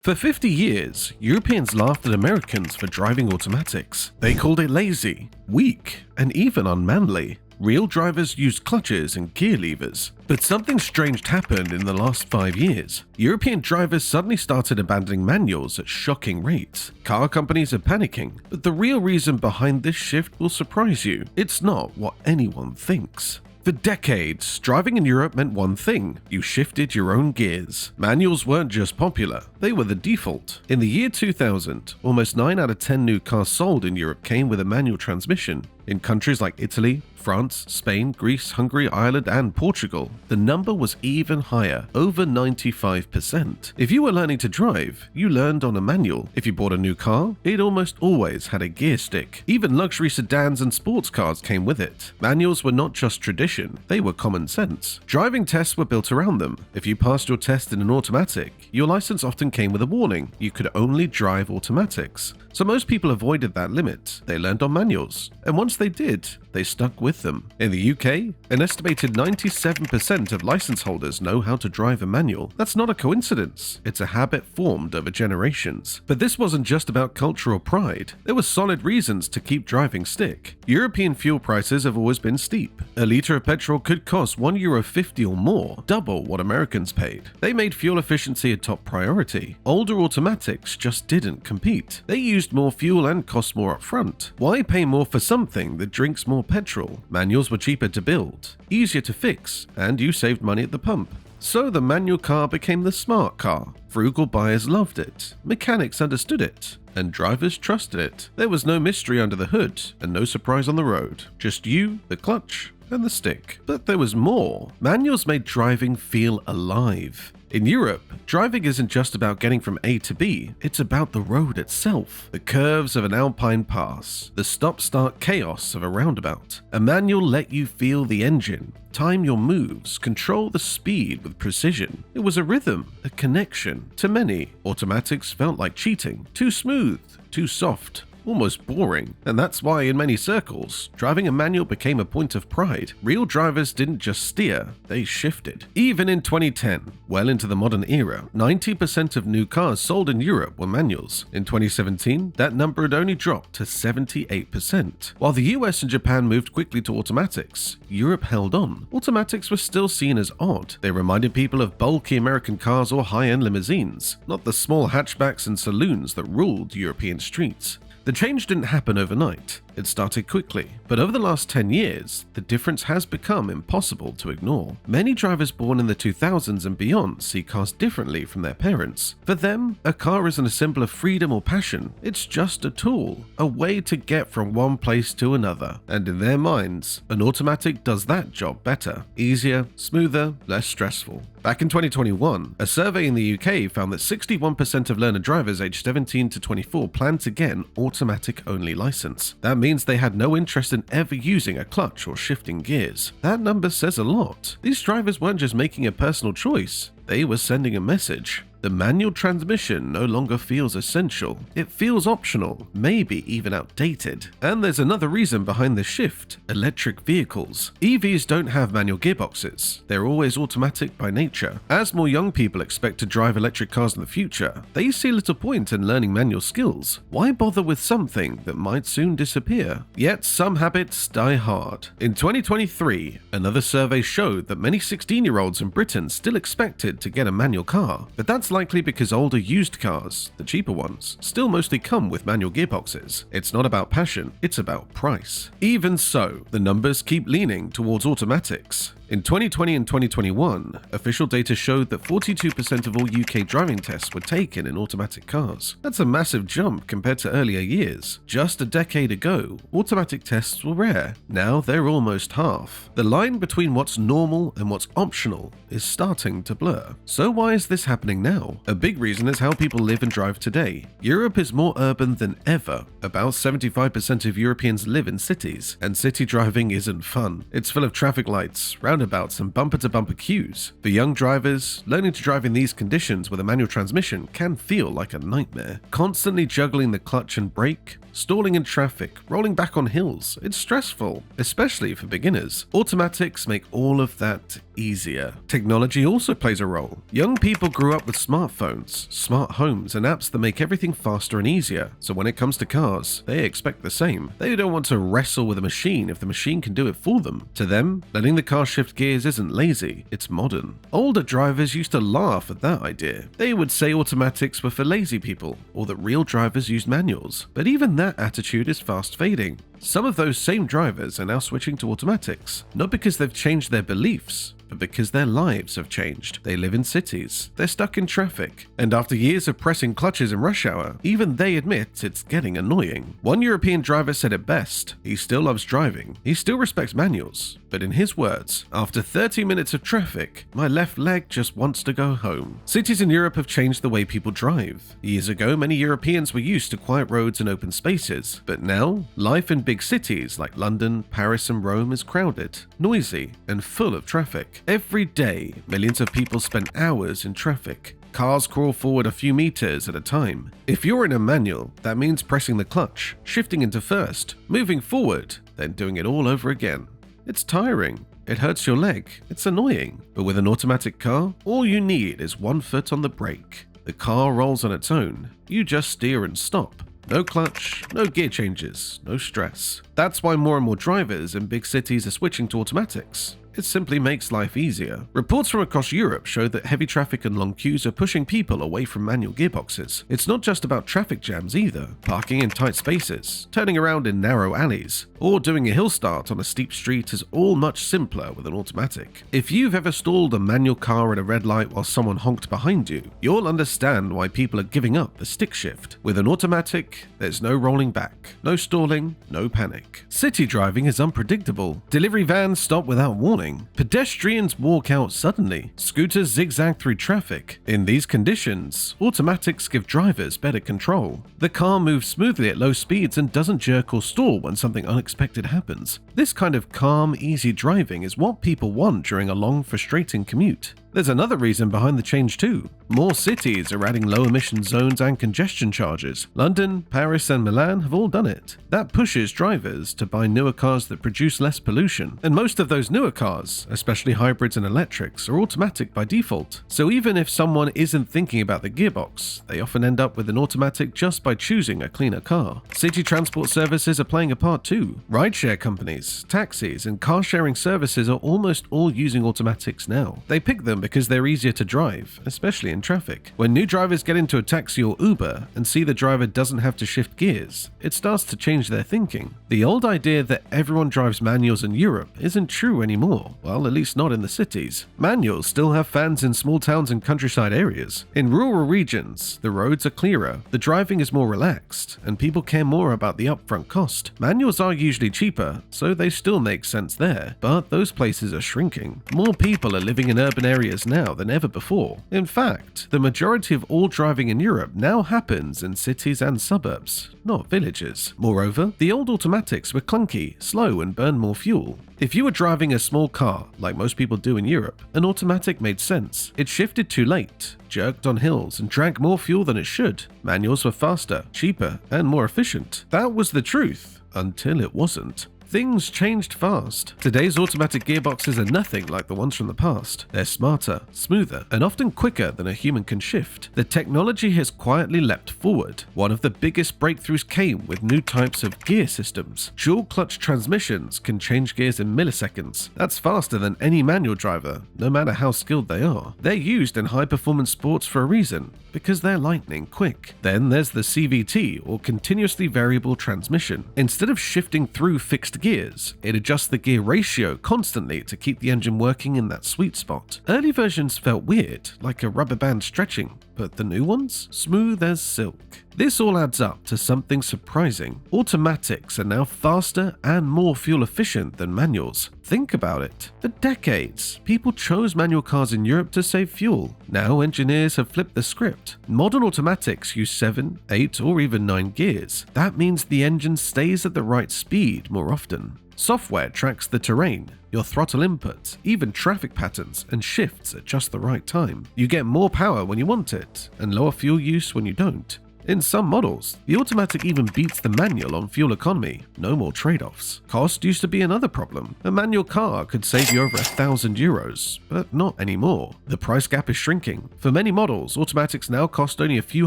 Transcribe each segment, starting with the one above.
For 50 years, Europeans laughed at Americans for driving automatics. They called it lazy, weak, and even unmanly. Real drivers used clutches and gear levers. But something strange happened in the last 5 years. European drivers suddenly started abandoning manuals at shocking rates. Car companies are panicking, but the real reason behind this shift will surprise you. It's not what anyone thinks. For decades, driving in Europe meant one thing: you shifted your own gears. Manuals weren't just popular, they were the default. In the year 2000, almost 9 out of 10 new cars sold in Europe came with a manual transmission. In countries like Italy, France, Spain, Greece, Hungary, Ireland, and Portugal, the number was even higher, over 95%. If you were learning to drive, you learned on a manual. If you bought a new car, it almost always had a gear stick. Even luxury sedans and sports cars came with it. Manuals were not just tradition, they were common sense. Driving tests were built around them. If you passed your test in an automatic, your license often came with a warning: you could only drive automatics. So most people avoided that limit. They learned on manuals, and once they did, they stuck with them. In the UK, an estimated 97% of license holders know how to drive a manual. That's not a coincidence. It's a habit formed over generations. But this wasn't just about cultural pride. There were solid reasons to keep driving stick. European fuel prices have always been steep. A litre of petrol could cost €1.50 or more, double what Americans paid. They made fuel efficiency a top priority. Older automatics just didn't compete. They used more fuel and cost more upfront. Why pay more for something that drinks more petrol? Manuals were cheaper to build, easier to fix, and you saved money at the pump. So the manual car became the smart car. Frugal buyers loved it, mechanics understood it, and drivers trusted it. There was no mystery under the hood, and no surprise on the road. Just you, the clutch, and the stick. But there was more. Manuals made driving feel alive. In Europe, driving isn't just about getting from A to B, it's about the road itself. The curves of an alpine pass, the stop-start chaos of a roundabout. A manual let you feel the engine, time your moves, control the speed with precision. It was a rhythm, a connection. To many, automatics felt like cheating, too smooth, too soft, almost boring. And that's why in many circles, driving a manual became a point of pride. Real drivers didn't just steer, they shifted. Even in 2010, well into the modern era, 90% of new cars sold in Europe were manuals. In 2017, that number had only dropped to 78%. While the US and Japan moved quickly to automatics, Europe held on. Automatics were still seen as odd. They reminded people of bulky American cars or high-end limousines, not the small hatchbacks and saloons that ruled European streets. The change didn't happen overnight. It started quickly, but over the last 10 years, the difference has become impossible to ignore. Many drivers born in the 2000s and beyond see cars differently from their parents. For them, a car isn't a symbol of freedom or passion, it's just a tool, a way to get from one place to another. And in their minds, an automatic does that job better, easier, smoother, less stressful. Back in 2021, a survey in the UK found that 61% of learner drivers aged 17 to 24 planned to get an automatic-only license. That means they had no interest in ever using a clutch or shifting gears. That number says a lot. These drivers weren't just making a personal choice, they were sending a message. The manual transmission no longer feels essential. It feels optional, maybe even outdated. And there's another reason behind this shift: electric vehicles. EVs don't have manual gearboxes. They're always automatic by nature. As more young people expect to drive electric cars in the future, they see little point in learning manual skills. Why bother with something that might soon disappear? Yet some habits die hard. In 2023, another survey showed that many 16-year-olds in Britain still expected to get a manual car, but that's likely because older used cars, the cheaper ones, still mostly come with manual gearboxes. It's not about passion, it's about price. Even so, the numbers keep leaning towards automatics. In 2020 and 2021, official data showed that 42% of all UK driving tests were taken in automatic cars. That's a massive jump compared to earlier years. Just a decade ago, automatic tests were rare. Now they're almost half. The line between what's normal and what's optional is starting to blur. So why is this happening now? A big reason is how people live and drive today. Europe is more urban than ever. About 75% of Europeans live in cities, and city driving isn't fun. It's full of traffic lights, roundabouts, and bumper-to-bumper queues. For young drivers, learning to drive in these conditions with a manual transmission can feel like a nightmare. Constantly juggling the clutch and brake, stalling in traffic, rolling back on hills, it's stressful, especially for beginners. Automatics make all of that easier. Technology also plays a role. Young people grew up with smartphones, smart homes, and apps that make everything faster and easier. So when it comes to cars, they expect the same. They don't want to wrestle with a machine if the machine can do it for them. To them, letting the car shift gears isn't lazy, it's modern. Older drivers used to laugh at that idea. They would say automatics were for lazy people, or that real drivers used manuals. But even that attitude is fast fading. Some of those same drivers are now switching to automatics, not because they've changed their beliefs, but because their lives have changed. They live in cities, they're stuck in traffic, and after years of pressing clutches in rush hour, even they admit it's getting annoying. One European driver said it best: he still loves driving, he still respects manuals, but in his words, after 30 minutes of traffic, my left leg just wants to go home. Cities in Europe have changed the way people drive. Years ago, many Europeans were used to quiet roads and open spaces, but now, life in big cities like London, Paris, and Rome is crowded, noisy, and full of traffic. Every day, millions of people spend hours in traffic. Cars crawl forward a few meters at a time. If you're in a manual, that means pressing the clutch, shifting into first, moving forward, then doing it all over again. It's tiring. It hurts your leg. It's annoying. But with an automatic car, all you need is one foot on the brake. The car rolls on its own. You just steer and stop. No clutch, no gear changes, no stress. That's why more and more drivers in big cities are switching to automatics. It simply makes life easier. Reports from across Europe show that heavy traffic and long queues are pushing people away from manual gearboxes. It's not just about traffic jams either. Parking in tight spaces, turning around in narrow alleys, or doing a hill start on a steep street is all much simpler with an automatic. If you've ever stalled a manual car at a red light while someone honked behind you, you'll understand why people are giving up the stick shift. With an automatic, there's no rolling back, no stalling, no panic. City driving is unpredictable. Delivery vans stop without warning. Pedestrians walk out suddenly. Scooters zigzag through traffic. In these conditions, automatics give drivers better control. The car moves smoothly at low speeds and doesn't jerk or stall when something unexpected happens. This kind of calm, easy driving is what people want during a long, frustrating commute. There's another reason behind the change too. More cities are adding low-emission zones and congestion charges. London, Paris, and Milan have all done it. That pushes drivers to buy newer cars that produce less pollution. And most of those newer cars, especially hybrids and electrics, are automatic by default. So even if someone isn't thinking about the gearbox, they often end up with an automatic just by choosing a cleaner car. City transport services are playing a part too. Rideshare companies, taxis, and car-sharing services are almost all using automatics now. They pick them because they're easier to drive, especially in traffic. When new drivers get into a taxi or Uber and see the driver doesn't have to shift gears, it starts to change their thinking. The old idea that everyone drives manuals in Europe isn't true anymore, well, at least not in the cities. Manuals still have fans in small towns and countryside areas. In rural regions, the roads are clearer, the driving is more relaxed, and people care more about the upfront cost. Manuals are usually cheaper, so they still make sense there, but those places are shrinking. More people are living in urban areas now than ever before. In fact, the majority of all driving in Europe now happens in cities and suburbs, not villages. Moreover, the old automatics were clunky, slow, and burned more fuel. If you were driving a small car, like most people do in Europe, an automatic made sense. It shifted too late, jerked on hills, and drank more fuel than it should. Manuals were faster, cheaper, and more efficient. That was the truth, until it wasn't. Things changed fast. Today's automatic gearboxes are nothing like the ones from the past. They're smarter, smoother, and often quicker than a human can shift. The technology has quietly leapt forward. One of the biggest breakthroughs came with new types of gear systems. Dual clutch transmissions can change gears in milliseconds. That's faster than any manual driver, no matter how skilled they are. They're used in high-performance sports for a reason, because they're lightning quick. Then there's the CVT, or continuously variable transmission. Instead of shifting through fixed gears, it adjusts the gear ratio constantly to keep the engine working in that sweet spot. Early versions felt weird, like a rubber band stretching, but the new ones? Smooth as silk. This all adds up to something surprising. Automatics are now faster and more fuel efficient than manuals. Think about it. For decades, people chose manual cars in Europe to save fuel. Now engineers have flipped the script. Modern automatics use 7, 8, or even 9 gears. That means the engine stays at the right speed more often. Software tracks the terrain, your throttle inputs, even traffic patterns, and shifts at just the right time. You get more power when you want it, and lower fuel use when you don't. In some models, the automatic even beats the manual on fuel economy. No more trade-offs. Cost used to be another problem. A manual car could save you over €1,000, but not anymore. The price gap is shrinking. For many models, automatics now cost only a few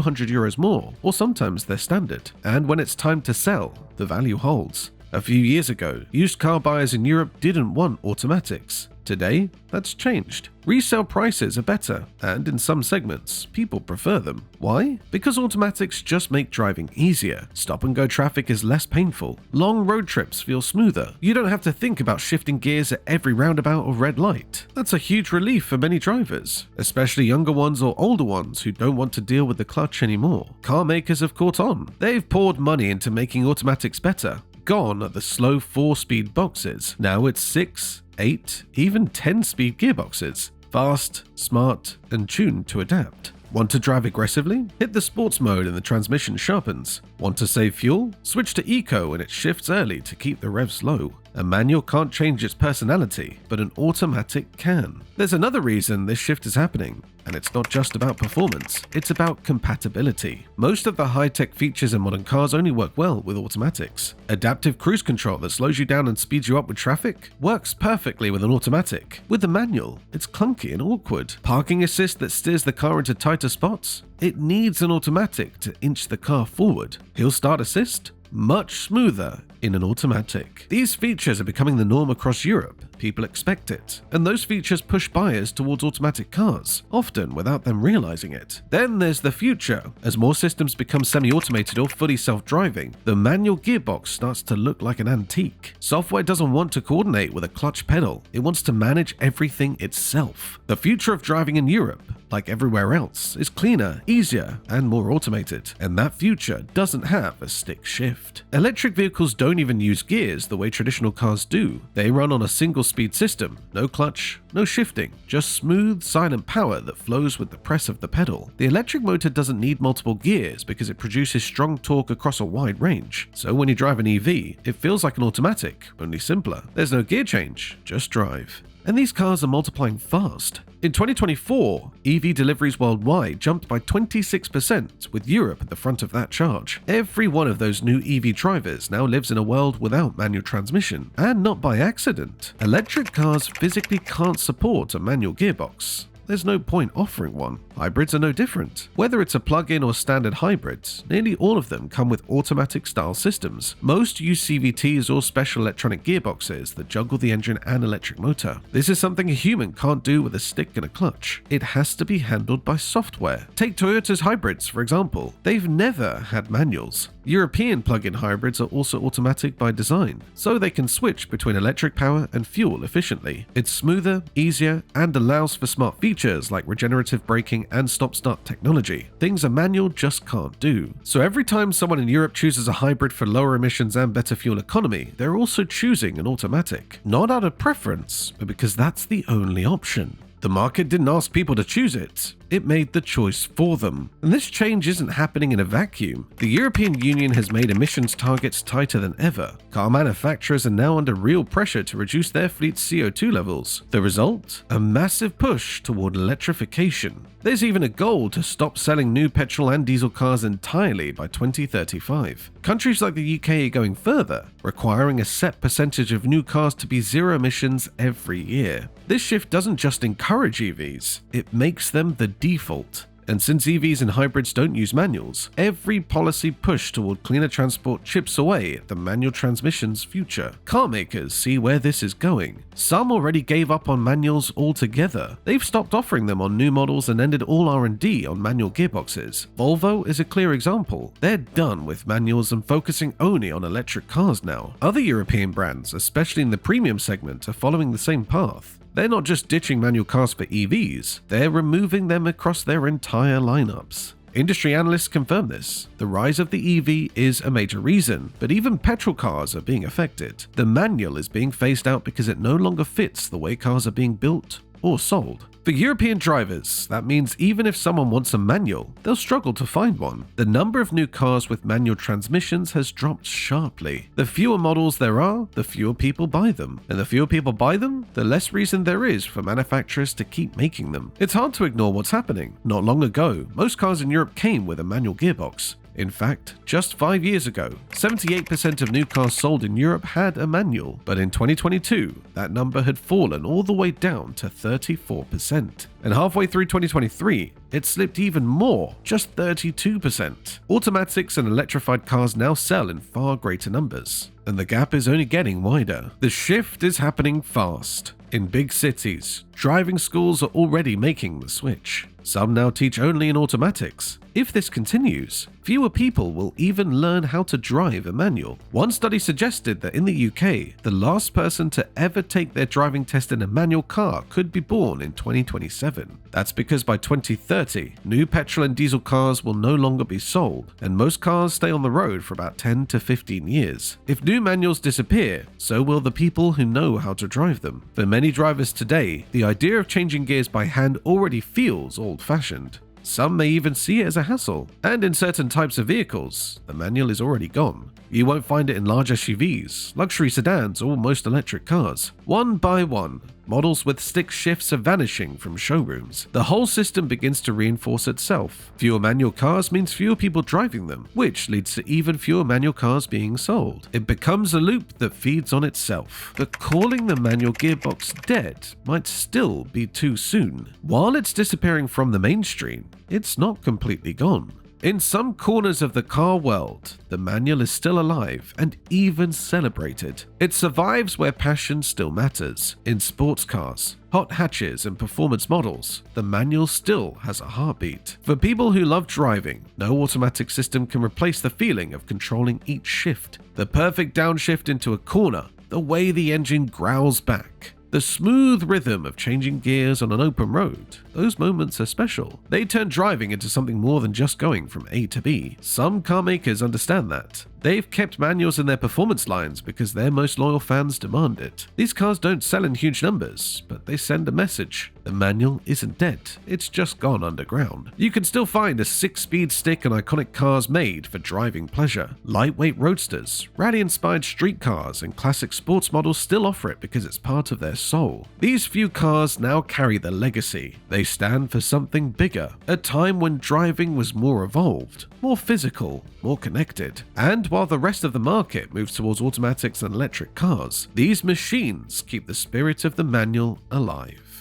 €100 more, or sometimes they're standard. And when it's time to sell, the value holds. A few years ago, used car buyers in Europe didn't want automatics. Today, that's changed. Resale prices are better, and in some segments, people prefer them. Why? Because automatics just make driving easier. Stop-and-go traffic is less painful. Long road trips feel smoother. You don't have to think about shifting gears at every roundabout or red light. That's a huge relief for many drivers, especially younger ones or older ones who don't want to deal with the clutch anymore. Car makers have caught on. They've poured money into making automatics better. Gone are the slow 4-speed boxes. Now it's 6, 8, even 10-speed gearboxes. Fast, smart, and tuned to adapt. Want to drive aggressively? Hit the sports mode and the transmission sharpens. Want to save fuel? Switch to eco and it shifts early to keep the revs low. A manual can't change its personality, but an automatic can. There's another reason this shift is happening, and it's not just about performance, it's about compatibility. Most of the high-tech features in modern cars only work well with automatics. Adaptive cruise control that slows you down and speeds you up with traffic works perfectly with an automatic. With the manual, it's clunky and awkward. Parking assist that steers the car into tighter spots? It needs an automatic to inch the car forward. Hill start assist? Much smoother in an automatic. These features are becoming the norm across Europe. People expect it, and those features push buyers towards automatic cars, often without them realizing it. Then there's the future. As more systems become semi-automated or fully self-driving, the manual gearbox starts to look like an antique. Software doesn't want to coordinate with a clutch pedal. It wants to manage everything itself. The future of driving in Europe, like everywhere else, is cleaner, easier, and more automated, and that future doesn't have a stick shift. Electric vehicles don't even use gears the way traditional cars do. They run on a single-speed system, no clutch, no shifting, just smooth, silent power that flows with the press of the pedal. The electric motor doesn't need multiple gears because it produces strong torque across a wide range. So when you drive an EV, it feels like an automatic, only simpler. There's no gear change, just drive. And these cars are multiplying fast. In 2024, EV deliveries worldwide jumped by 26%, with Europe at the front of that charge. Every one of those new EV drivers now lives in a world without manual transmission, and not by accident. Electric cars physically can't support a manual gearbox. There's no point offering one. Hybrids are no different. Whether it's a plug-in or standard hybrids, nearly all of them come with automatic-style systems. Most use CVTs or special electronic gearboxes that juggle the engine and electric motor. This is something a human can't do with a stick and a clutch. It has to be handled by software. Take Toyota's hybrids, for example. They've never had manuals. European plug-in hybrids are also automatic by design, so they can switch between electric power and fuel efficiently. It's smoother, easier, and allows for smart features like regenerative braking and stop-start technology, things a manual just can't do. So every time someone in Europe chooses a hybrid for lower emissions and better fuel economy, they're also choosing an automatic. Not out of preference, but because that's the only option. The market didn't ask people to choose it. It made the choice for them. And this change isn't happening in a vacuum. The European Union has made emissions targets tighter than ever. Car manufacturers are now under real pressure to reduce their fleet's CO2 levels. The result? A massive push toward electrification. There's even a goal to stop selling new petrol and diesel cars entirely by 2035. Countries like the UK are going further, requiring a set percentage of new cars to be zero emissions every year. This shift doesn't just encourage EVs, it makes them the default. And since EVs and hybrids don't use manuals, every policy push toward cleaner transport chips away at the manual transmission's future. Car makers see where this is going. Some already gave up on manuals altogether. They've stopped offering them on new models and ended all R&D on manual gearboxes. Volvo is a clear example. They're done with manuals and focusing only on electric cars now. Other European brands, especially in the premium segment, are following the same path. They're not just ditching manual cars for EVs, they're removing them across their entire lineups. Industry analysts confirm this. The rise of the EV is a major reason, but even petrol cars are being affected. The manual is being phased out because it no longer fits the way cars are being built or sold. For European drivers, that means even if someone wants a manual, they'll struggle to find one. The number of new cars with manual transmissions has dropped sharply. The fewer models there are, the fewer people buy them. And the fewer people buy them, the less reason there is for manufacturers to keep making them. It's hard to ignore what's happening. Not long ago, most cars in Europe came with a manual gearbox. In fact, just 5 years ago, 78% of new cars sold in Europe had a manual, but in 2022, that number had fallen all the way down to 34%. And halfway through 2023, it slipped even more, just 32%. Automatics and electrified cars now sell in far greater numbers, and the gap is only getting wider. The shift is happening fast. In big cities, driving schools are already making the switch. Some now teach only in automatics. If this continues, fewer people will even learn how to drive a manual. One study suggested that in the UK, the last person to ever take their driving test in a manual car could be born in 2027. That's because by 2030, new petrol and diesel cars will no longer be sold, and most cars stay on the road for about 10 to 15 years. If new manuals disappear, so will the people who know how to drive them. For many drivers today, the idea of changing gears by hand already feels old-fashioned. Some may even see it as a hassle, and in certain types of vehicles, the manual is already gone. You won't find it in large SUVs, luxury sedans, or most electric cars. One by one, models with stick shifts are vanishing from showrooms. The whole system begins to reinforce itself. Fewer manual cars means fewer people driving them, which leads to even fewer manual cars being sold. It becomes a loop that feeds on itself. But calling the manual gearbox dead might still be too soon. While it's disappearing from the mainstream, it's not completely gone. In some corners of the car world, the manual is still alive and even celebrated. It survives where passion still matters. In sports cars, hot hatches, and performance models, the manual still has a heartbeat. For people who love driving, no automatic system can replace the feeling of controlling each shift. The perfect downshift into a corner, the way the engine growls back, the smooth rhythm of changing gears on an open road. Those moments are special. They turn driving into something more than just going from A to B. Some car makers understand that. They've kept manuals in their performance lines because their most loyal fans demand it. These cars don't sell in huge numbers, but they send a message. The manual isn't dead, it's just gone underground. You can still find a 6-speed stick and iconic cars made for driving pleasure. Lightweight roadsters, rally-inspired street cars, and classic sports models still offer it because it's part of their soul. These few cars now carry the legacy. They stand for something bigger, a time when driving was more evolved, more physical, more connected. And while the rest of the market moves towards automatics and electric cars, these machines keep the spirit of the manual alive.